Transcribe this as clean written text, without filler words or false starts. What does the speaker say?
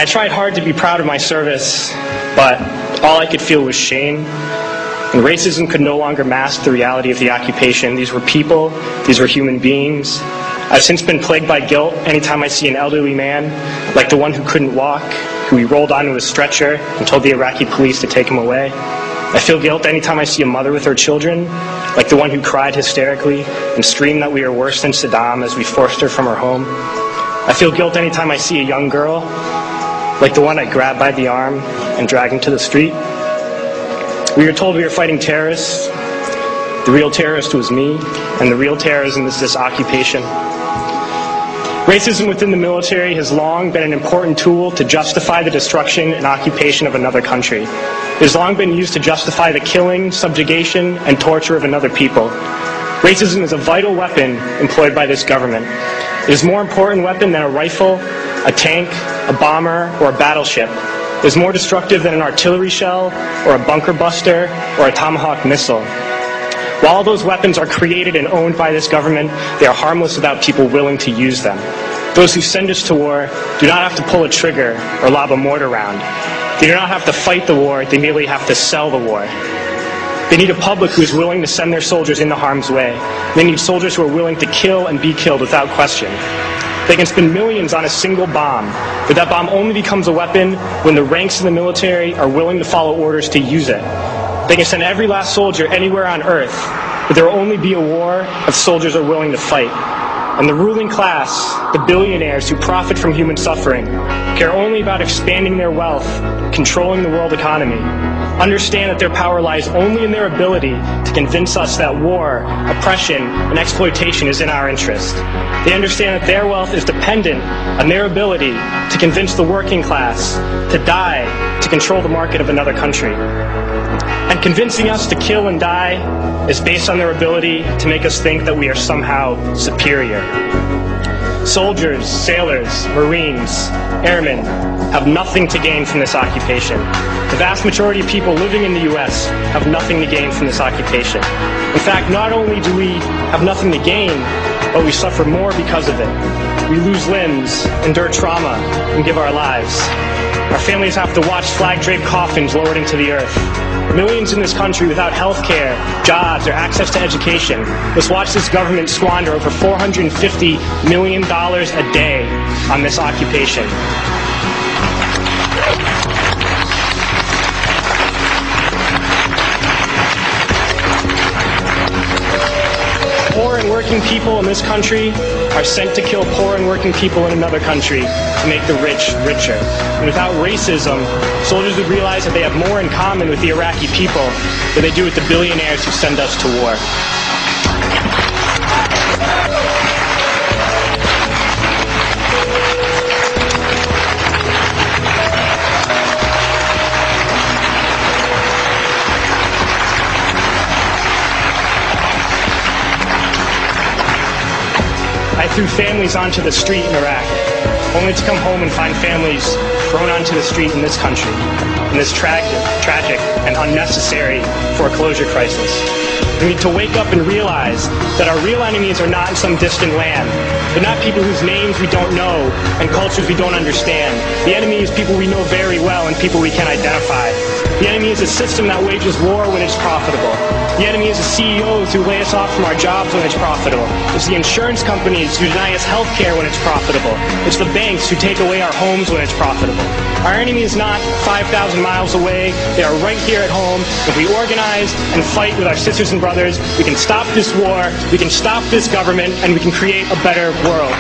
I tried hard to be proud of my service, but all I could feel was shame. And racism could no longer mask the reality of the occupation. These were people, these were human beings. I've since been plagued by guilt anytime I see an elderly man, like the one who couldn't walk, who we rolled onto a stretcher and told the Iraqi police to take him away. I feel guilt anytime I see a mother with her children, like the one who cried hysterically and screamed that we are worse than Saddam as we forced her from her home. I feel guilt anytime I see a young girl, like the one I grabbed by the arm and dragged into the street. We were told we were fighting terrorists. The real terrorist was me, and the real terrorism is this occupation. Racism within the military has long been an important tool to justify the destruction and occupation of another country. It has long been used to justify the killing, subjugation, and torture of another people. Racism is a vital weapon employed by this government. It is a more important weapon than a rifle, a tank, a bomber, or a battleship. It is more destructive than an artillery shell, or a bunker buster, or a Tomahawk missile. While all those weapons are created and owned by this government, they are harmless without people willing to use them. Those who send us to war do not have to pull a trigger or lob a mortar round. They do not have to fight the war, they merely have to sell the war. They need a public who is willing to send their soldiers into harm's way. They need soldiers who are willing to kill and be killed without question. They can spend millions on a single bomb, but that bomb only becomes a weapon when the ranks of the military are willing to follow orders to use it. They can send every last soldier anywhere on earth, but there will only be a war if soldiers are willing to fight. And the ruling class, the billionaires who profit from human suffering, care only about expanding their wealth, controlling the world economy. Understand that their power lies only in their ability to convince us that war, oppression, and exploitation is in our interest. They understand that their wealth is dependent on their ability to convince the working class to die to control the market of another country. And convincing us to kill and die is based on their ability to make us think that we are somehow superior. Soldiers, sailors, Marines, airmen have nothing to gain from this occupation. The vast majority of people living in the U.S. have nothing to gain from this occupation. In fact, not only do we have nothing to gain, but we suffer more because of it. We lose limbs, endure trauma, and give our lives. Our families have to watch flag-draped coffins lowered into the earth. Millions in this country without health care, jobs, or access to education must watch this government squander over $450 million a day on this occupation. Poor and working people in this country are sent to kill poor and working people in another country to make the rich richer. And without racism, soldiers would realize that they have more in common with the Iraqi people than they do with the billionaires who send us to war. I threw families onto the street in Iraq, only to come home and find families thrown onto the street in this country, in this tragic and unnecessary foreclosure crisis. We need to wake up and realize that our real enemies are not in some distant land. They're not people whose names we don't know and cultures we don't understand. The enemy is people we know very well and people we can identify. The enemy is a system that wages war when it's profitable. The enemy is the CEOs who lay us off from our jobs when it's profitable. It's the insurance companies who deny us health care when it's profitable. It's the banks who take away our homes when it's profitable. Our enemy is not 5,000 miles away. They are right here at home. If we organize and fight with our sisters and brothers, we can stop this war, we can stop this government, and we can create a better world.